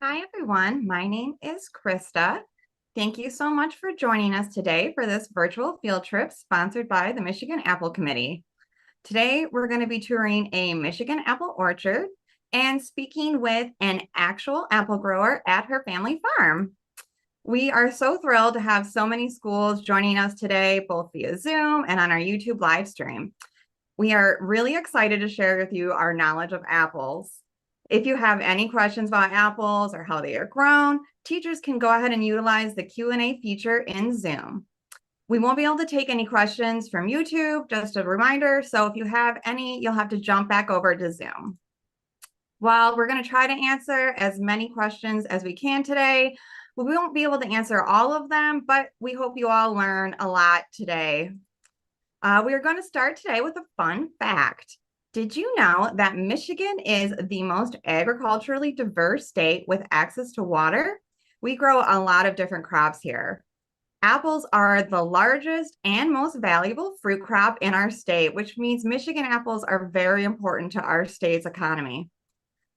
Hi, everyone. My name is Krista. Thank you so much for joining us today for this virtual field trip sponsored by the Michigan Apple Committee. Today, we're going to be touring a Michigan apple orchard and speaking with an actual apple grower at her family farm. We are so thrilled to have so many schools joining us today, both via Zoom and on our YouTube live stream. We are really excited to share with you our knowledge of apples. If you have any questions about apples or how they are grown, teachers can go ahead and utilize the Q&A feature in Zoom. We won't be able to take any questions from YouTube, just a reminder. So if you have any, you'll have to jump back over to Zoom. While we're going to try to answer as many questions as we can today, we won't be able to answer all of them, but we hope you all learn a lot today. We are going to start today with a fun fact. Did you know that Michigan is the most agriculturally diverse state with access to water? We grow a lot of different crops here. Apples are the largest and most valuable fruit crop in our state, which means Michigan apples are very important to our state's economy.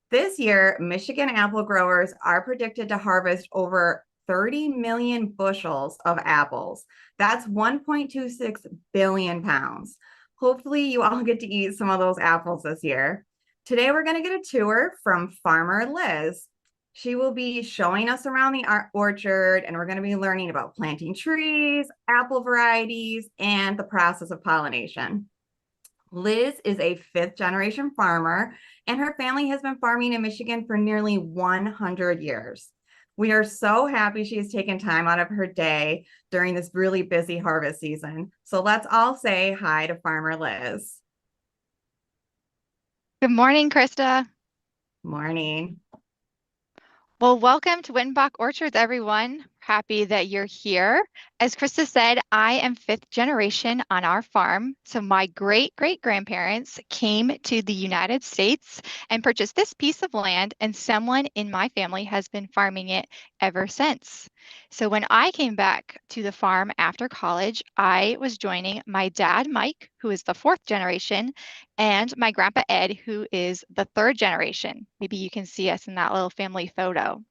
This year, Michigan apple growers are predicted to harvest over 30 million bushels of apples. That's 1.26 billion pounds. Hopefully, you all get to eat some of those apples this year. Today, we're going to get a tour from Farmer Liz. She will be showing us around the orchard, and we're going to be learning about planting trees, apple varieties, and the process of pollination. Liz is a fifth generation farmer, and her family has been farming in Michigan for nearly 100 years. We are so happy she has taken time out of her day during this really busy harvest season. So let's all say hi to Farmer Liz. Good morning, Krista. Morning. Well, welcome to Wittenbach Orchards, everyone. Happy that you're here. As Krista said, I am fifth generation on our farm. So my great-great-grandparents came to the United States and purchased this piece of land, and someone in my family has been farming it ever since. So when I came back to the farm after college, I was joining my dad, Mike, who is the fourth generation, and my grandpa Ed, who is the third generation. Maybe you can see us in that little family photo.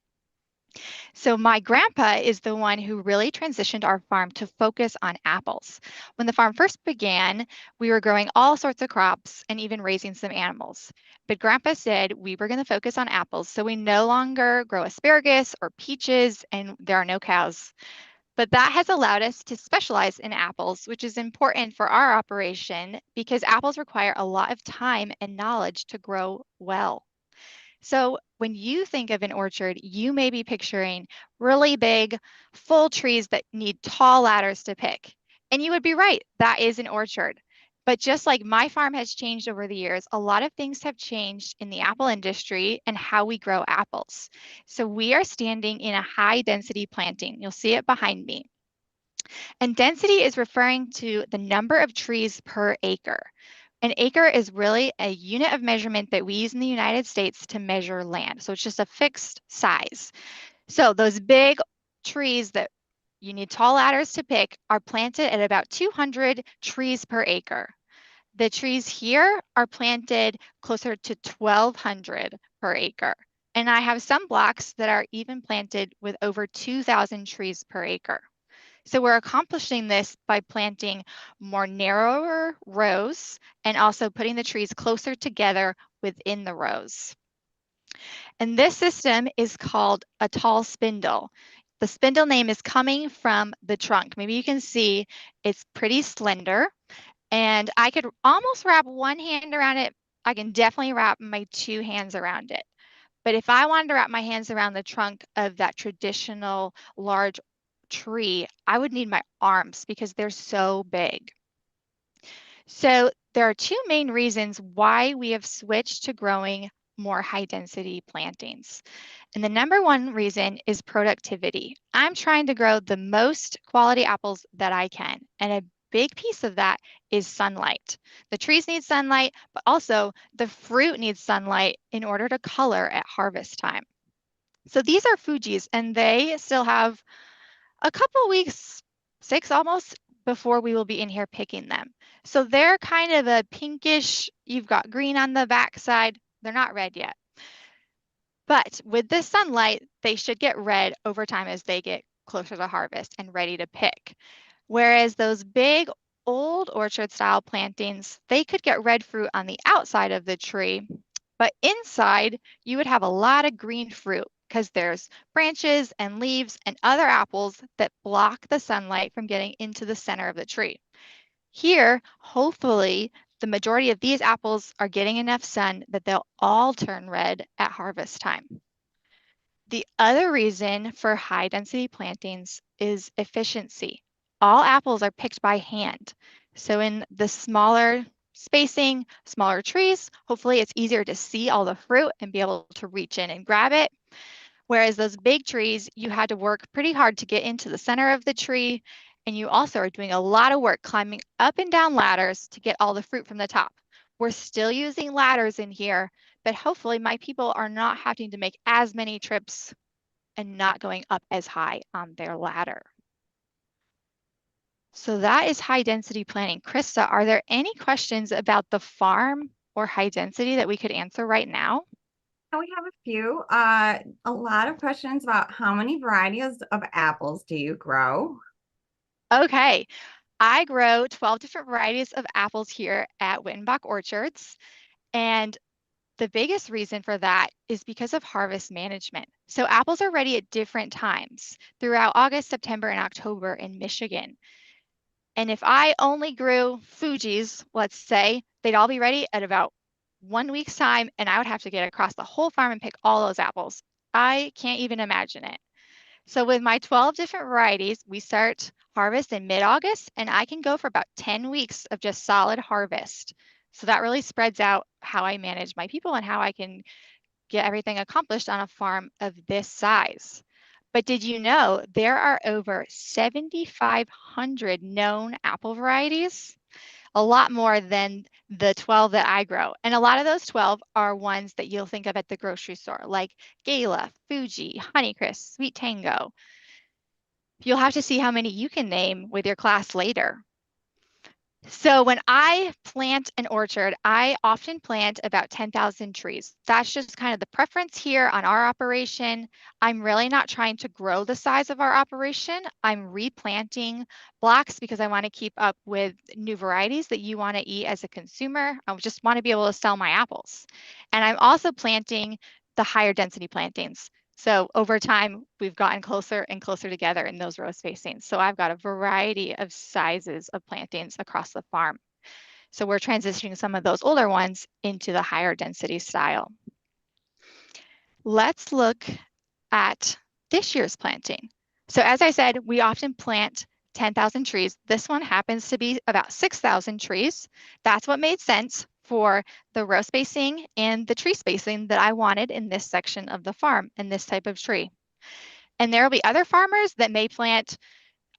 So my grandpa is the one who really transitioned our farm to focus on apples. When the farm first began, we were growing all sorts of crops and even raising some animals. But grandpa said we were going to focus on apples, so we no longer grow asparagus or peaches, and there are no cows. But that has allowed us to specialize in apples, which is important for our operation because apples require a lot of time and knowledge to grow well. So when you think of an orchard, you may be picturing really big, full trees that need tall ladders to pick. And you would be right, that is an orchard. But just like my farm has changed over the years, a lot of things have changed in the apple industry and how we grow apples. So we are standing in a high density planting. You'll see it behind me. And density is referring to the number of trees per acre. An acre is really a unit of measurement that we use in the United States to measure land. So it's just a fixed size. So those big trees that you need tall ladders to pick are planted at about 200 trees per acre. The trees here are planted closer to 1,200 per acre. And I have some blocks that are even planted with over 2,000 trees per acre. So we're accomplishing this by planting more narrower rows and also putting the trees closer together within the rows. And this system is called a tall spindle. The spindle name is coming from the trunk. Maybe you can see it's pretty slender, and I could almost wrap one hand around it. I can definitely wrap my two hands around it. But if I wanted to wrap my hands around the trunk of that traditional large tree, I would need my arms because they're so big. So there are two main reasons why we have switched to growing more high density plantings. And the number one reason is productivity. I'm trying to grow the most quality apples that I can. And a big piece of that is sunlight. The trees need sunlight, but also the fruit needs sunlight in order to color at harvest time. So these are Fuji's, and they still have a couple weeks, 6 almost, before we will be in here picking them. So they're kind of a pinkish, you've got green on the backside. They're not red yet. But with the sunlight, they should get red over time as they get closer to harvest and ready to pick. Whereas those big old orchard style plantings, they could get red fruit on the outside of the tree, but inside you would have a lot of green fruit because there's branches and leaves and other apples that block the sunlight from getting into the center of the tree. Here, hopefully, the majority of these apples are getting enough sun that they'll all turn red at harvest time. The other reason for high density plantings is efficiency. All apples are picked by hand. So in the smaller spacing, smaller trees, hopefully it's easier to see all the fruit and be able to reach in and grab it. Whereas those big trees, you had to work pretty hard to get into the center of the tree. And you also are doing a lot of work climbing up and down ladders to get all the fruit from the top. We're still using ladders in here, but hopefully my people are not having to make as many trips and not going up as high on their ladder. So that is high density planting. Krista, are there any questions about the farm or high density that we could answer right now? We have a few. A lot of questions about how many varieties of apples do you grow? Okay, I grow 12 different varieties of apples here at Wittenbach Orchards. And the biggest reason for that is because of harvest management. So apples are ready at different times throughout August, September, and October in Michigan. And if I only grew Fuji's, let's say, they'd all be ready at about 1 week's time, and I would have to get across the whole farm and pick all those apples. I can't even imagine it. So with my 12 different varieties, we start harvest in mid-August, and I can go for about 10 weeks of just solid harvest. So that really spreads out how I manage my people and how I can get everything accomplished on a farm of this size. But did you know there are over 7,500 known apple varieties? A lot more than the 12 that I grow. And a lot of those 12 are ones that you'll think of at the grocery store, like Gala, Fuji, Honeycrisp, Sweet Tango. You'll have to see how many you can name with your class later. So when I plant an orchard, I often plant about 10,000 trees. That's just kind of the preference here on our operation. I'm really not trying to grow the size of our operation. I'm replanting blocks because I want to keep up with new varieties that you want to eat as a consumer. I just want to be able to sell my apples. And I'm also planting the higher density plantings. So over time, we've gotten closer and closer together in those row spacings. So I've got a variety of sizes of plantings across the farm. So we're transitioning some of those older ones into the higher density style. Let's look at this year's planting. So as I said, we often plant 10,000 trees. This one happens to be about 6,000 trees. That's what made sense for the row spacing and the tree spacing that I wanted in this section of the farm and this type of tree. And there will be other farmers that may plant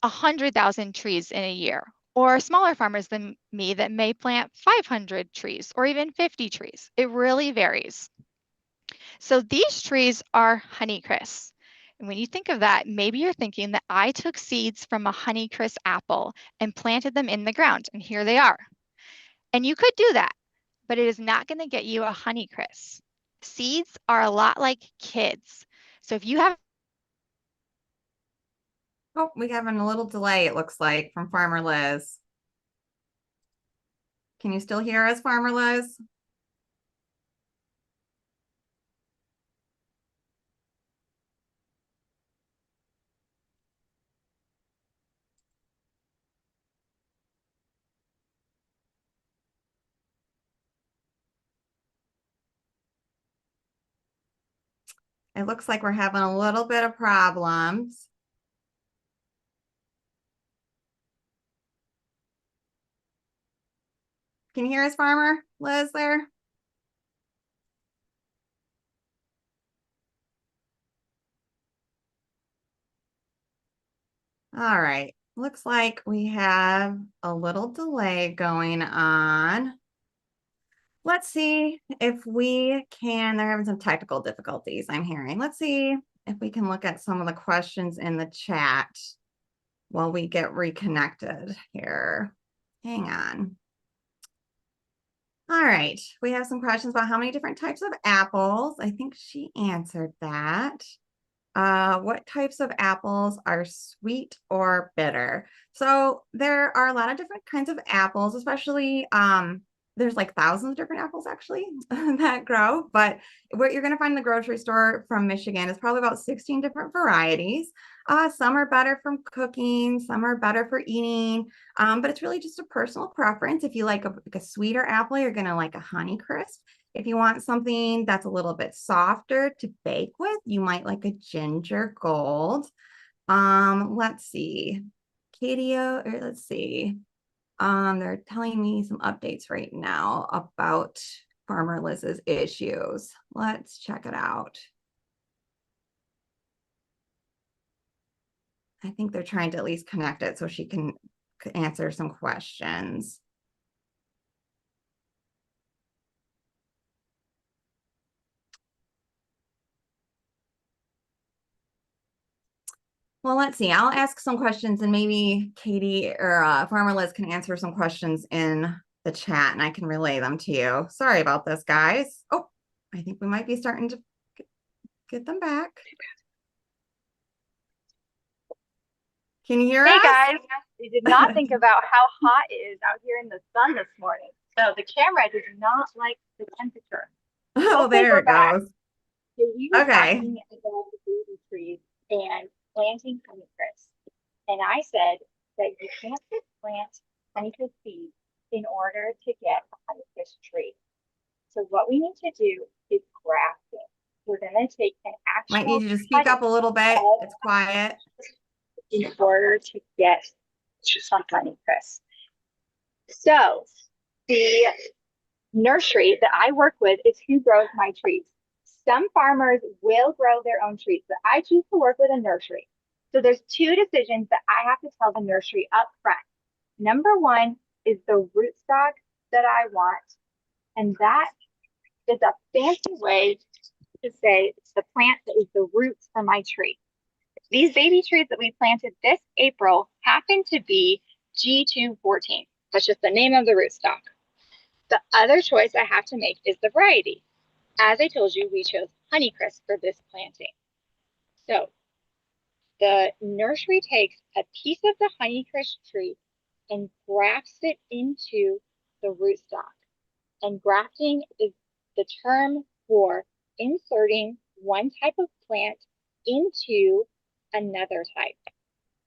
100,000 trees in a year, or smaller farmers than me that may plant 500 trees or even 50 trees. It really varies. So these trees are honeycrisp. And when you think of that, maybe you're thinking that I took seeds from a honeycrisp apple and planted them in the ground, and here they are. And you could do that, but it is not going to get you a honeycrisp. Seeds are a lot like kids. So if you have Oh, we having a little delay, it looks like, from Farmer Liz. Can you still hear us, Farmer Liz? It looks like we're having a little bit of problems. Can you hear us, Farmer Liz, there? All right. Looks like we have a little delay going on. Let's see if we can, they're having some technical difficulties, I'm hearing. Let's see if we can look at some of the questions in the chat while we get reconnected here. Hang on. All right. We have some questions about how many different types of apples. I think she answered that. What types of apples are sweet or bitter? So there are a lot of different kinds of apples, especially there's like thousands of different apples actually that grow, but what you're going to find in the grocery store from Michigan is probably about 16 different varieties. Some are better from cooking, some are better for eating, but it's really just a personal preference. If you like a sweeter apple, you're going to like a Honeycrisp. If you want something that's a little bit softer to bake with, you might like a ginger gold. Let's see. Katie, or let's see. They're telling me some updates right now about Farmer Liz's issues. Let's check it out. I think they're trying to at least connect it so she can answer some questions. Well, let's see. I'll ask some questions and maybe Katie or Farmer Liz can answer some questions in the chat and I can relay them to you. Sorry about this, guys. Oh, I think we might be starting to get them back. Can you hear us? Hey guys, we did not think about how hot it is out here in the sun this morning. So the camera does not like the temperature. Oh, Hopefully there we're it back. goes. So we were Okay. talking about the baby trees and planting honeycrisp. And I said that you can't just plant honeycrisp seeds in order to get a honeycrisp tree. So what we need to do is grafting. We're going to take an Might need actual you to speak cutting up a little bit. of It's quiet. in order to get some honeycrisp. So the nursery that I work with is who grows my trees. Some farmers will grow their own trees, but I choose to work with a nursery. So there's two decisions that I have to tell the nursery up front. Number one is the rootstock that I want, and that is a fancy way to say it's the plant that is the roots for my tree. These baby trees that we planted this April happen to be G214. That's just the name of the rootstock. The other choice I have to make is the variety. As I told you, we chose Honeycrisp for this planting. So the nursery takes a piece of the Honeycrisp tree and grafts it into the rootstock. And grafting is the term for inserting one type of plant into another type.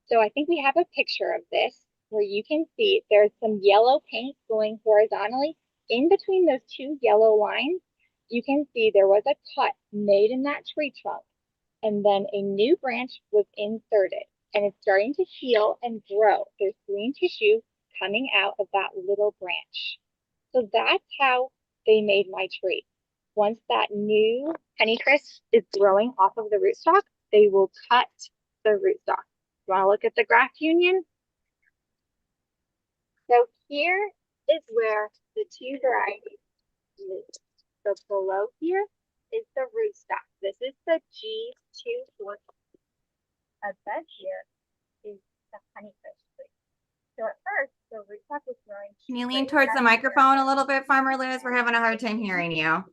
So I think we have a picture of this where you can see there's some yellow paint going horizontally in between those two yellow lines. You can see there was a cut made in that tree trunk and then a new branch was inserted and it's starting to heal and grow. There's green tissue coming out of that little branch. So that's how they made my tree. Once that new honeycrisp is growing off of the rootstock, they will cut the rootstock. You want to look at the graft union? So here is where the two varieties live. So below here is the rootstock. This is the G214. Above here is the honeycrisp tree. So at first, the rootstock was growing. Can you lean towards the microphone a little bit, Farmer Liz? We're having a hard time hearing you. And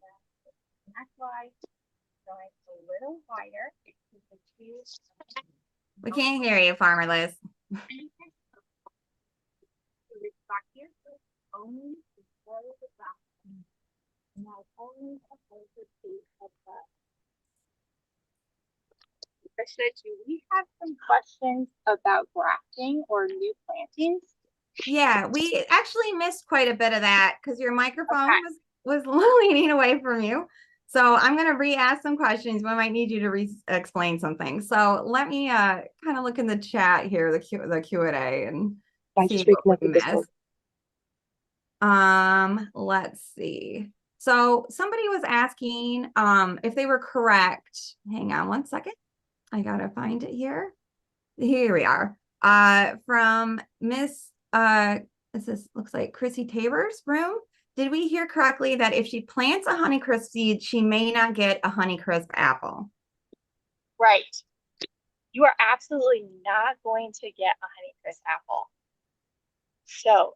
that's why it's going a little wider. We can't hear you, Farmer Liz. Only the grafting, not only a piece of the. Krista, do we have some questions about grafting or new plantings? Yeah, we actually missed quite a bit of that because your microphone was leaning away from you. So I'm going to re-ask some questions. We might need you to explain something. So let me kind of look in the chat here, the Q&A, and see what we missed. Let's see. So somebody was asking if they were correct. Hang on one second. I gotta find it here. Here we are. From Miss this looks like Chrissy Tabor's room. Did we hear correctly that if she plants a Honeycrisp seed, she may not get a Honeycrisp apple? Right. You are absolutely not going to get a Honeycrisp apple. So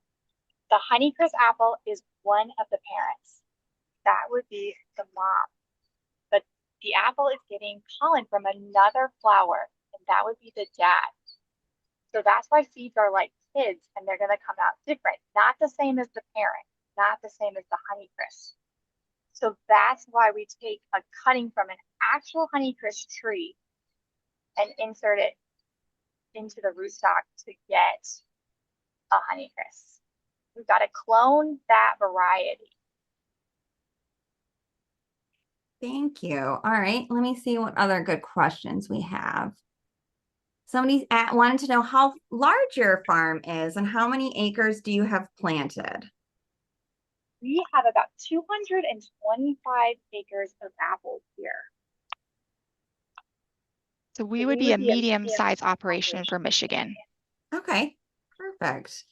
the Honeycrisp apple is one of the parents. that would be the mom. But the apple is getting pollen from another flower, and that would be the dad. So that's why seeds are like kids and they're going to come out different, not the same as the parent, not the same as the honeycrisp. So that's why we take a cutting from an actual honeycrisp tree and insert it into the rootstock to get a honeycrisp. We've got to clone that variety. Thank you. All right, let me see what other good questions we have. Somebody wanted to know how large your farm is and how many acres do you have planted? We have about 225 acres of apples here. So we So would we be a would be a medium-sized medium-sized operation for operation. Michigan. Okay, perfect.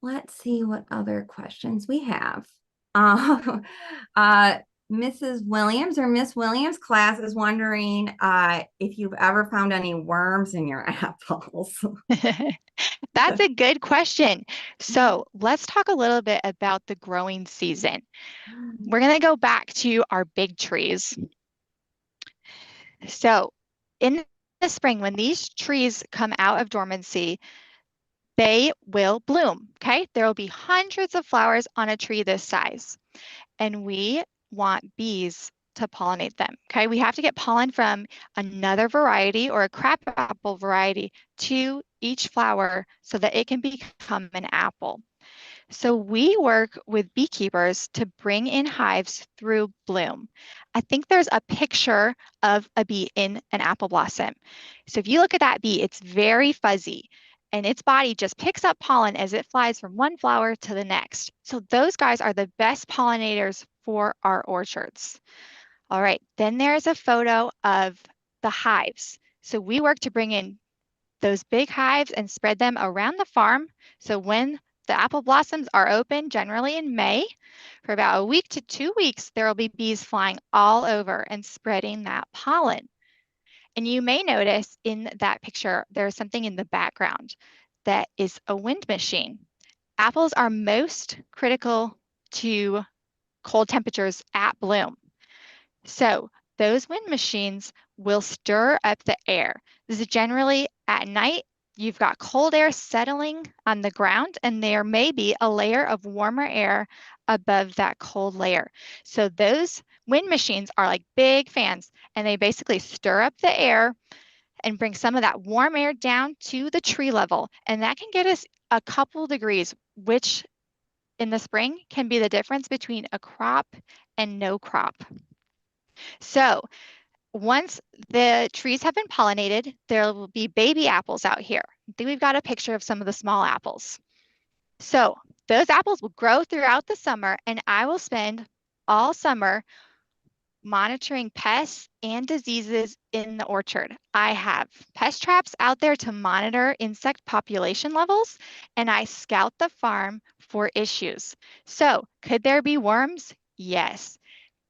Let's see what other questions we have. Uh, uh, Mrs. Williams or Miss Williams class is wondering if you've ever found any worms in your apples. That's a good question. So let's talk a little bit about the growing season. We're going to go back to our big trees. So in the spring, when these trees come out of dormancy, they will bloom, okay? There will be hundreds of flowers on a tree this size, and we want bees to pollinate them, okay? We have to get pollen from another variety or a crabapple variety to each flower so that it can become an apple. So we work with beekeepers to bring in hives through bloom. I think there's a picture of a bee in an apple blossom. So if you look at that bee, it's very fuzzy and its body just picks up pollen as it flies from one flower to the next. So those guys are the best pollinators for our orchards. All right, then there's a photo of the hives. So we work to bring in those big hives and spread them around the farm. So when the apple blossoms are open, generally in May, for about a week to 2 weeks, there will be bees flying all over and spreading that pollen. And you may notice in that picture, there's something in the background that is a wind machine. Apples are most critical to cold temperatures at bloom. So those wind machines will stir up the air. This is generally at night. You've got cold air settling on the ground, and there may be a layer of warmer air above that cold layer. So those wind machines are like big fans, and they basically stir up the air and bring some of that warm air down to the tree level. And that can get us a couple degrees, which in the spring can be the difference between a crop and no crop. So once the trees have been pollinated, there will be baby apples out here. I think we've got a picture of some of the small apples. So those apples will grow throughout the summer, and I will spend all summer monitoring pests and diseases in the orchard. I have pest traps out there to monitor insect population levels, and I scout the farm for issues. So could there be worms? Yes,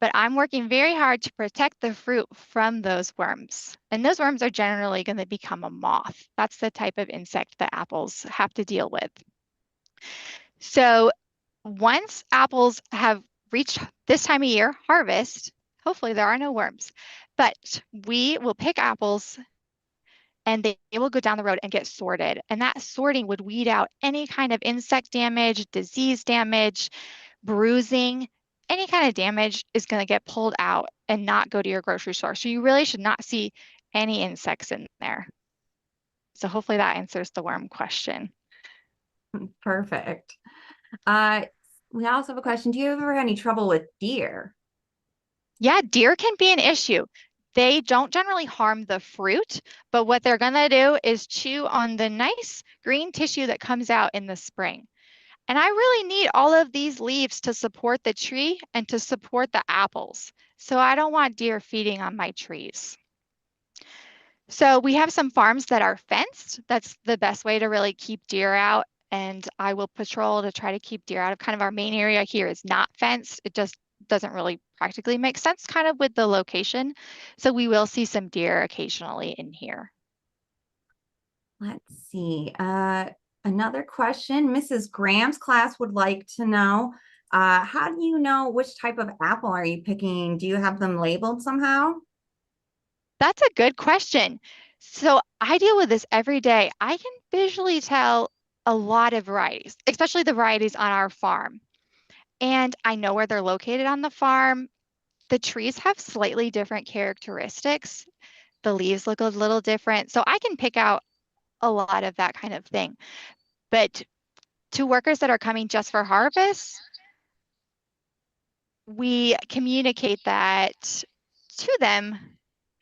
but I'm working very hard to protect the fruit from those worms. And those worms are generally going to become a moth. That's the type of insect that apples have to deal with. So once apples have reached this time of year, harvest, hopefully there are no worms, but we will pick apples and they will go down the road and get sorted. And that sorting would weed out any kind of insect damage, disease damage, bruising, any kind of damage is going to get pulled out and not go to your grocery store. So you really should not see any insects in there. So hopefully that answers the worm question. Perfect. We also have a question. Do you ever have any trouble with deer? Yeah, deer can be an issue. They don't generally harm the fruit, but what they're going to do is chew on the nice green tissue that comes out in the spring. And I really need all of these leaves to support the tree and to support the apples. So I don't want deer feeding on my trees. So we have some farms that are fenced. That's the best way to really keep deer out. And I will patrol to try to keep deer out of kind of our main area here is not fenced. It just doesn't really practically make sense kind of with the location. So we will see some deer occasionally in here. Let's see. Another question. Mrs. Graham's class would like to know, How do you know which type of apple are you picking? Do you have them labeled somehow? That's a good question. So I deal with this every day. I can visually tell a lot of varieties, especially the varieties on our farm. And I know where they're located on the farm. The trees have slightly different characteristics. The leaves look a little different. So I can pick out a lot of that kind of thing. But to workers that are coming just for harvest, we communicate that to them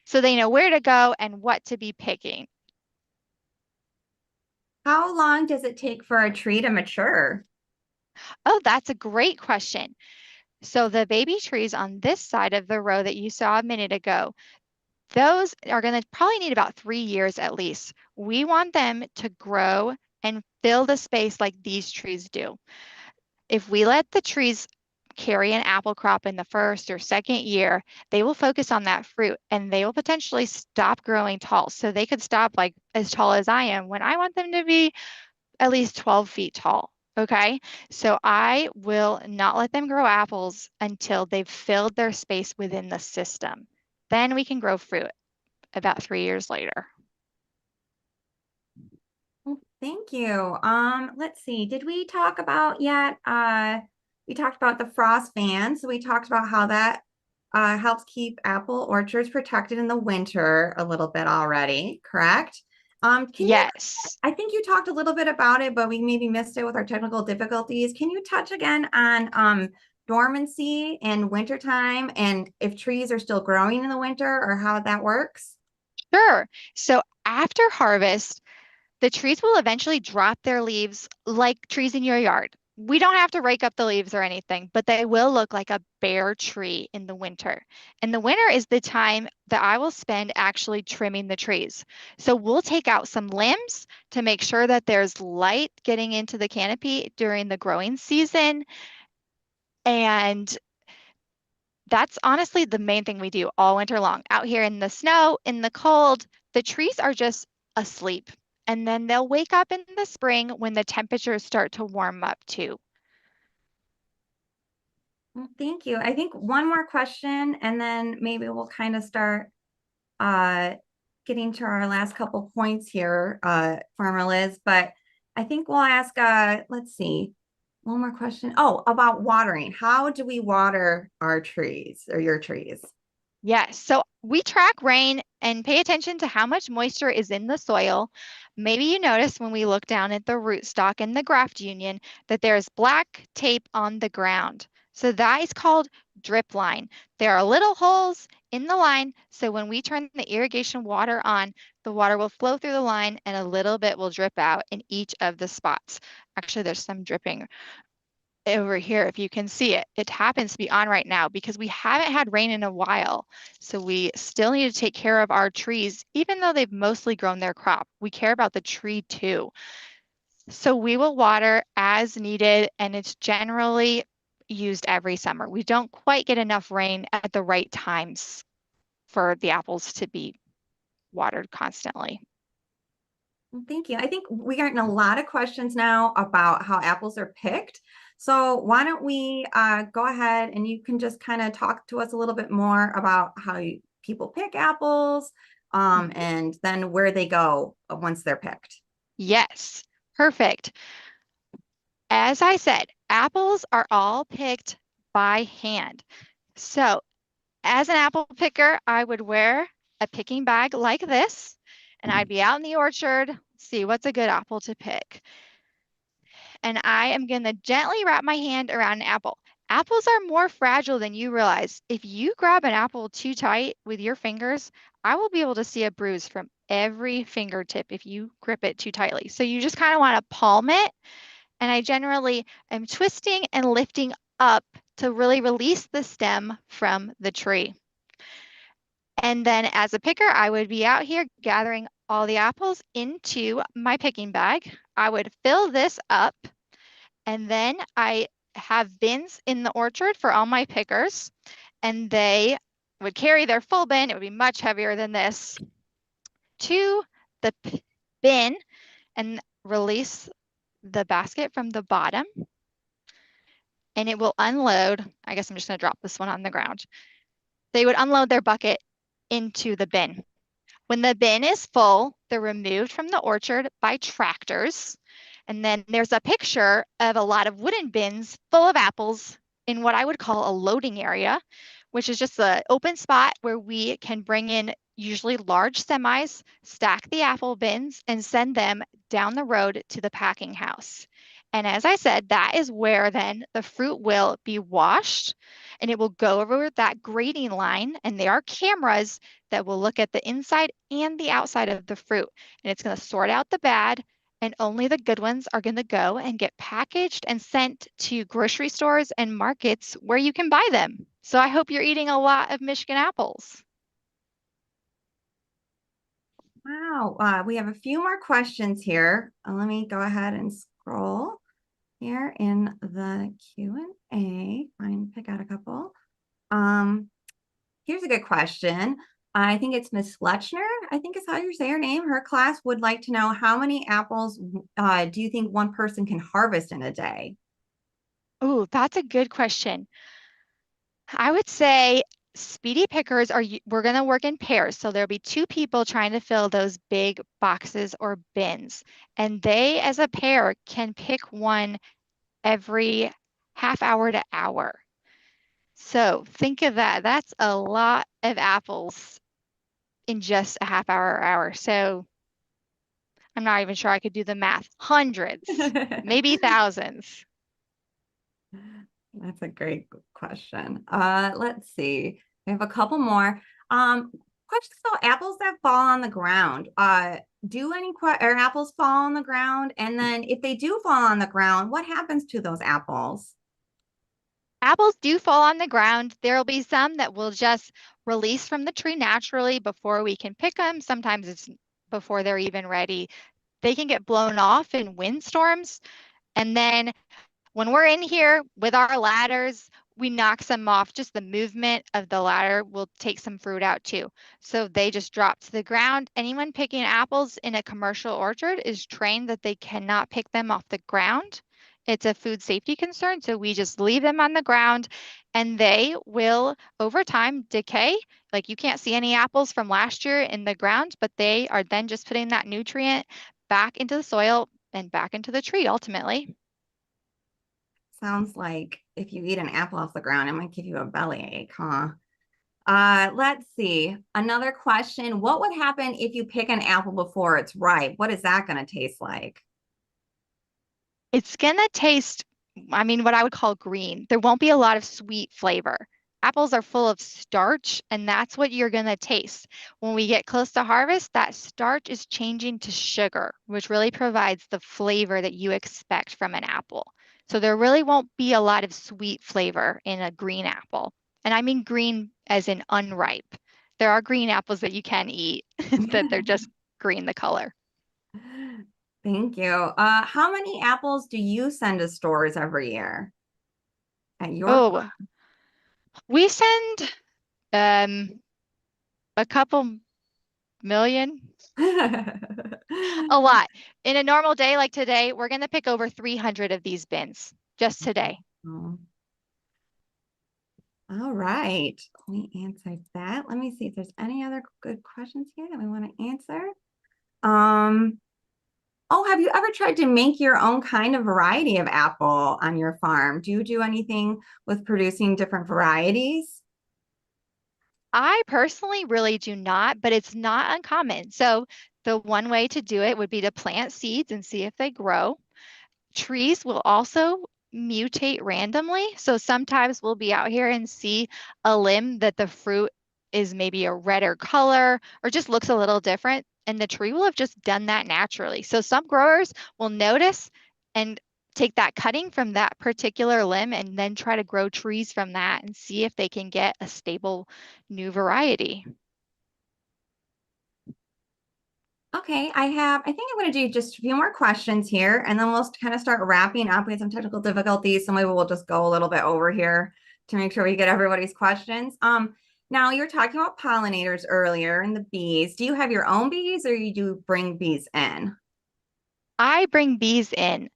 so they know where to go and what to be picking. How long does it take for a tree to mature? Oh, that's a great question. So the baby trees on this side of the row that you saw a minute ago, those are going to probably need about 3 years at least. We want them to grow and fill the space like these trees do. If we let the trees carry an apple crop in the first or second year, they will focus on that fruit and they will potentially stop growing tall. So they could stop like as tall as I am when I want them to be at least 12 feet tall. Okay. So I will not let them grow apples until they've filled their space within the system. Then we can grow fruit about 3 years later. Well, thank you. Let's see. Did we talk about yet? We talked about the frost fans. So we talked about how that helps keep apple orchards protected in the winter a little bit already, correct? Can you, Yes. I think you talked a little bit about it, but we maybe missed it with our technical difficulties. Can you touch again on dormancy in wintertime and if trees are still growing in the winter or how that works? Sure. So after harvest, the trees will eventually drop their leaves like trees in your yard. We don't have to rake up the leaves or anything, but they will look like a bare tree in the winter. And the winter is the time that I will spend actually trimming the trees. So we'll take out some limbs to make sure that there's light getting into the canopy during the growing season. And that's honestly the main thing we do all winter long. Out here in the snow, in the cold, the trees are just asleep. And then they'll wake up in the spring when the temperatures start to warm up too. Well, thank you. I think one more question, and then maybe we'll kind of start uh, getting to our last couple points here, Farmer Liz. But I think we'll ask, let's see, one more question. Oh, about watering. How do we water our trees or your trees? Yes, so we track rain and pay attention to how much moisture is in the soil. Maybe you noticed when we look down at the rootstock and the graft union that there's black tape on the ground. So that is called drip line. There are little holes in the line, so when we turn the irrigation water on, the water will flow through the line and a little bit will drip out in each of the spots. Actually, there's some dripping over here if you can see it. It happens to be on right now because we haven't had rain in a while. So we still need to take care of our trees, even though they've mostly grown their crop. We care about the tree too. So we will water as needed, and it's generally used every summer. We don't quite get enough rain at the right times for the apples to be watered constantly. Well, thank you. I think we're getting a lot of questions now about how apples are picked. So why don't we go ahead and you can just kind of talk to us a little bit more about how people pick apples Mhm. and then where they go once they're picked. Yes, perfect. As I said, apples are all picked by hand. So, as an apple picker, I would wear a picking bag like this, and I'd be out in the orchard, see what's a good apple to pick. And I am going to gently wrap my hand around an apple. Apples are more fragile than you realize. If you grab an apple too tight with your fingers, I will be able to see a bruise from every fingertip if you grip it too tightly. So you just kind of want to palm it, and I generally am twisting and lifting up to really release the stem from the tree. And then as a picker, I would be out here gathering all the apples into my picking bag. I would fill this up, and then I have bins in the orchard for all my pickers, and they would carry their full bin. It would be much heavier than this to the bin and release the basket from the bottom. and it will unload. I guess I'm just going to drop this one on the ground. They would unload their bucket into the bin. When the bin is full, they're removed from the orchard by tractors. And then there's a picture of a lot of wooden bins full of apples in what I would call a loading area, which is just an open spot where we can bring in usually large semis, stack the apple bins, and send them down the road to the packing house. And as I said, that is where then the fruit will be washed and it will go over that grading line. And there are cameras that will look at the inside and the outside of the fruit. And it's going to sort out the bad, and only the good ones are going to go and get packaged and sent to grocery stores and markets where you can buy them. So I hope you're eating a lot of Michigan apples. Wow. We have a few more questions here. Let me go ahead and scroll here in the Q&A. Find, pick out a couple. Um, Here's a good question. I think it's Miss Fletchner, I think is how you say her name. Her class would like to know how many apples do you think one person can harvest in a day? Oh, that's a good question. I would say speedy pickers we're going to work in pairs. So there'll be two people trying to fill those big boxes or bins. And they, as a pair, can pick one every half hour to hour. So think of that. That's a lot of apples in just a half hour or hour. So I'm not even sure I could do the math. Hundreds, maybe thousands. That's a great question. Let's see. We have a couple more. Questions about apples that fall on the ground. Do any or apples fall on the ground? And then if they do fall on the ground, what happens to those apples? Apples do fall on the ground. There will be some that will just release from the tree naturally before we can pick them. Sometimes it's before they're even ready. They can get blown off in windstorms. And then when we're in here with our ladders, we knock some off. Just the movement of the ladder will take some fruit out too. So they just drop to the ground. Anyone picking apples in a commercial orchard is trained that they cannot pick them off the ground. It's a food safety concern. So we just leave them on the ground and they will over time decay. Like you can't see any apples from last year in the ground, but they are then just putting that nutrient back into the soil and back into the tree ultimately. Sounds like if you eat an apple off the ground, it might give you a bellyache, huh? Let's see. Another question. What would happen if you pick an apple before it's ripe? What is that going to taste like? It's gonna taste, I mean, what I would call green. There won't be a lot of sweet flavor. Apples are full of starch, and that's what you're gonna taste. When we get close to harvest, that starch is changing to sugar, which really provides the flavor that you expect from an apple. So there really won't be a lot of sweet flavor in a green apple. And I mean green as in unripe. There are green apples that you can eat that they're just green the color. Thank you. How many apples do you send to stores every year at your Oh, we send Um, a couple million, farm? a lot. In a normal day like today, we're going to pick over 300 of these bins just today. Oh, all right. We answered that. Let me see if there's any other good questions here that we want to answer. Um, oh, have you ever tried to make your own kind of variety of apple on your farm? Do you do anything with producing different varieties? I personally really do not, but it's not uncommon. So the one way to do it would be to plant seeds and see if they grow. Trees will also mutate randomly. So sometimes we'll be out here and see a limb that the fruit is maybe a redder color or just looks a little different. And the tree will have just done that naturally. So some growers will notice and take that cutting from that particular limb and then try to grow trees from that and see if they can get a stable new variety. Okay, I think I'm going to do just a few more questions here and then we'll kind of start wrapping up. We had some technical difficulties, so maybe we'll just go a little bit over here to make sure we get everybody's questions. Now you were talking about pollinators earlier and the bees. Do you have your own bees or you do bring bees in? I bring bees in.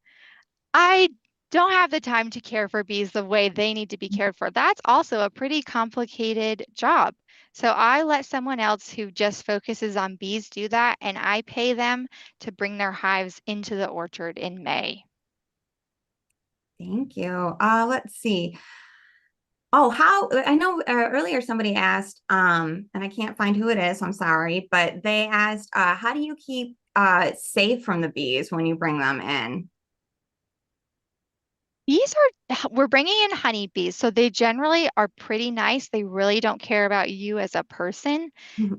I don't have the time to care for bees the way they need to be cared for. That's also a pretty complicated job. So I let someone else who just focuses on bees do that, and I pay them to bring their hives into the orchard in May. Thank you. Let's see. Oh, how I know earlier somebody asked, and I can't find who it is, so I'm sorry, but they asked, how do you keep safe from the bees when you bring them in? Bees we're bringing in honeybees, so they generally are pretty nice. They really don't care about you as a person.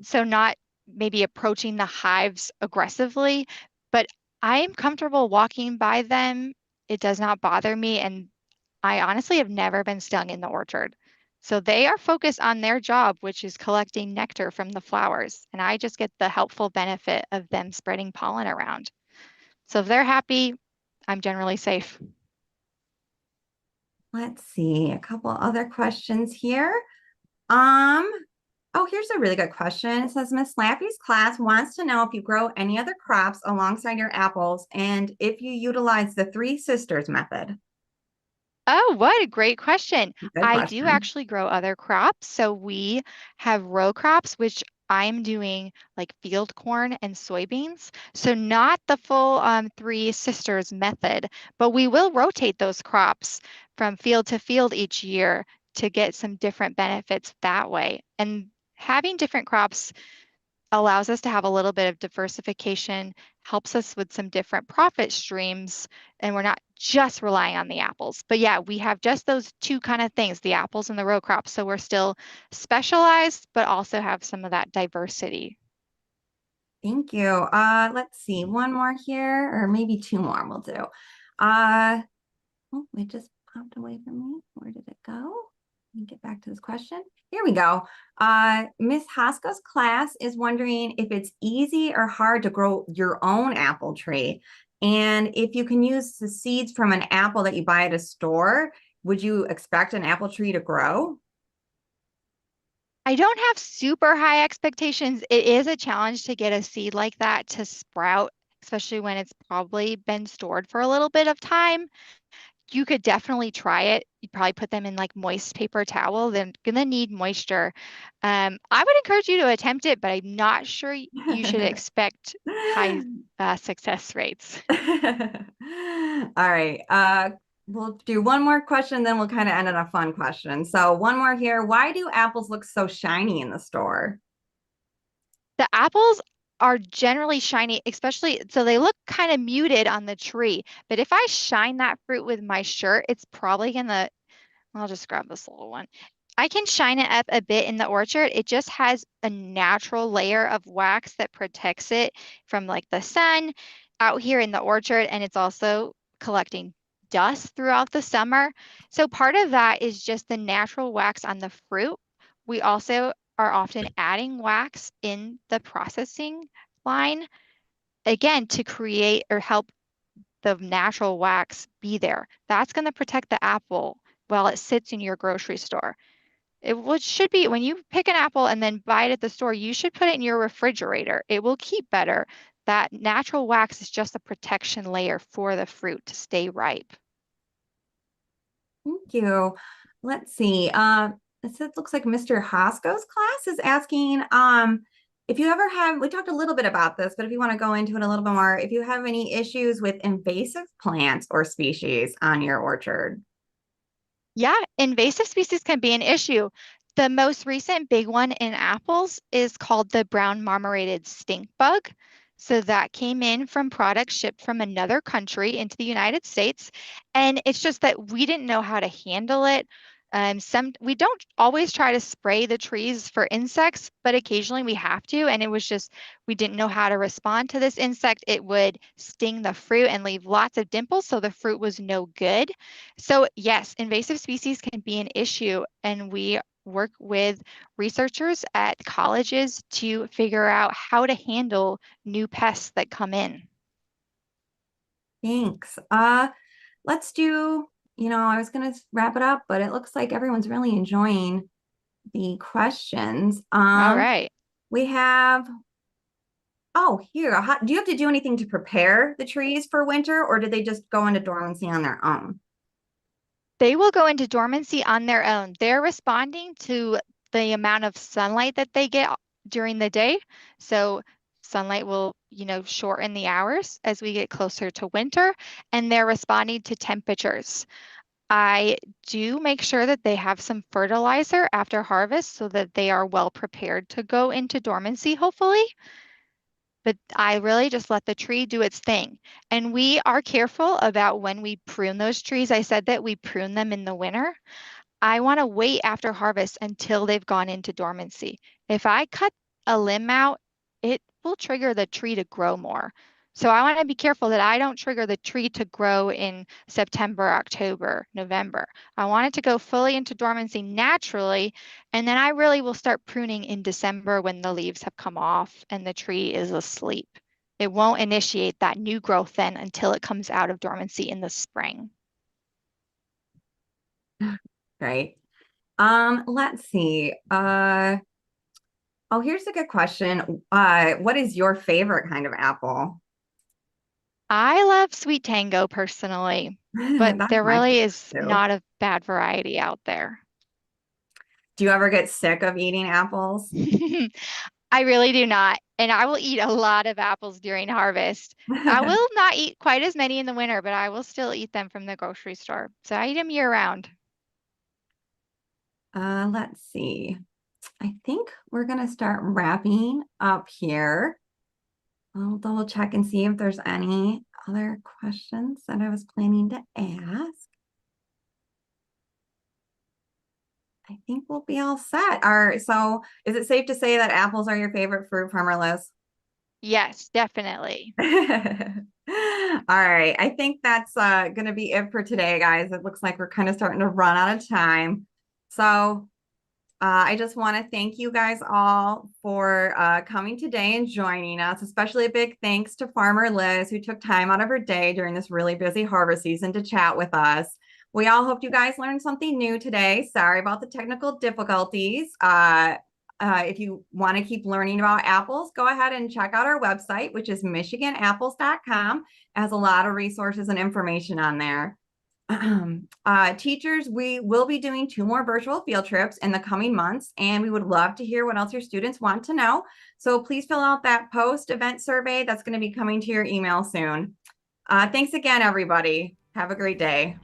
So not maybe approaching the hives aggressively, but I am comfortable walking by them. It does not bother me, and I honestly have never been stung in the orchard. So they are focused on their job, which is collecting nectar from the flowers, and I just get the helpful benefit of them spreading pollen around. So if they're happy, I'm generally safe. Let's see, a couple other questions here. Um, oh, here's a really good question. It says, Miss Lappy's class wants to know if you grow any other crops alongside your apples and if you utilize the Three Sisters method. Oh, what a great question. Good I do question. actually grow other crops. So we have row crops, which I'm doing like field corn and soybeans. So not the full Three Sisters method, but we will rotate those crops from field to field each year to get some different benefits that way. And having different crops allows us to have a little bit of diversification, helps us with some different profit streams, and we're not just relying on the apples. But yeah, we have just those two kind of things, the apples and the row crops. So we're still specialized, but also have some of that diversity. Thank you. Let's see, one more here, or maybe two more we'll do. Oh, it just popped away from me. Where did it go? Let me get back to this question. Here we go. Miss Haska's class is wondering if it's easy or hard to grow your own apple tree. And if you can use the seeds from an apple that you buy at a store, would you expect an apple tree to grow? I don't have super high expectations. It is a challenge to get a seed like that to sprout, especially when it's probably been stored for a little bit of time. You could definitely try it. You'd probably put them in like moist paper towel. They're gonna need moisture. I would encourage you to attempt it, but I'm not sure you should expect high success rates. All right. We'll do one more question, then we'll kind of end on a fun question. So one more here. Why do apples look so shiny in the store? The apples are generally shiny, especially so they look kind of muted on the tree. But if I shine that fruit with my shirt, it's probably gonna I'll just grab this little one. I can shine it up a bit in the orchard. It just has a natural layer of wax that protects it from like the sun out here in the orchard, and it's also collecting dust throughout the summer. So part of that is just the natural wax on the fruit. We also are often adding wax in the processing line, again, to create or help the natural wax be there. That's going to protect the apple while it sits in your grocery store. Should be when you pick an apple and then buy it at the store, you should put it in your refrigerator. It will keep better. That natural wax is just a protection layer for the fruit to stay ripe. Thank you. Let's see. It looks like Mr. Hosko's class is asking, if you ever have, we talked a little bit about this, but if you want to go into it a little bit more, if you have any issues with invasive plants or species on your orchard. Yeah, invasive species can be an issue. The most recent big one in apples is called the brown marmorated stink bug. So that came in from products shipped from another country into the United States. And it's just that we didn't know how to handle it. We don't always try to spray the trees for insects, but occasionally we have to. And it was just we didn't know how to respond to this insect. It would sting the fruit and leave lots of dimples, so the fruit was no good. So yes, invasive species can be an issue, and we work with researchers at colleges to figure out how to handle new pests that come in. Thanks. Let's do, I was going to wrap it up, but it looks like everyone's really enjoying the questions. All right. We have, oh, here, do you have to do anything to prepare the trees for winter, or did they just go into dormancy on their own? They will go into dormancy on their own. They're responding to the amount of sunlight that they get during the day. So sunlight will, shorten the hours as we get closer to winter, and they're responding to temperatures. I do make sure that they have some fertilizer after harvest so that they are well prepared to go into dormancy, hopefully. But I really just let the tree do its thing. And we are careful about when we prune those trees. I said that we prune them in the winter. I want to wait after harvest until they've gone into dormancy. If I cut a limb out, it will trigger the tree to grow more. So I want to be careful that I don't trigger the tree to grow in September, October, November. I want it to go fully into dormancy naturally, and then I really will start pruning in December when the leaves have come off and the tree is asleep. It won't initiate that new growth then until it comes out of dormancy in the spring. Right. Let's see. Oh, here's a good question. What is your favorite kind of apple? I love Sweet Tango personally, but That's there my really favorite is too. not a bad variety out there. Do you ever get sick of eating apples? I really do not. And I will eat a lot of apples during harvest. I will not eat quite as many in the winter, but I will still eat them from the grocery store. So I eat them year round. Let's see. I think we're gonna start wrapping up here. I'll double check and see if there's any other questions that I was planning to ask. I think we'll be all set. So is it safe to say that apples are your favorite fruit, Farmer Liz? Yes, definitely. All right. I think that's going to be it for today, guys. It looks like we're kind of starting to run out of time. So I just want to thank you guys all for coming today and joining us, especially a big thanks to Farmer Liz, who took time out of her day during this really busy harvest season to chat with us. We all hope you guys learned something new today. Sorry about the technical difficulties. If you want to keep learning about apples, go ahead and check out our website, which is michiganapples.com. It has a lot of resources and information on there. Teachers, we will be doing 2 more virtual field trips in the coming months, and we would love to hear what else your students want to know. So please fill out that post-event survey that's going to be coming to your email soon. Thanks again, everybody. Have a great day.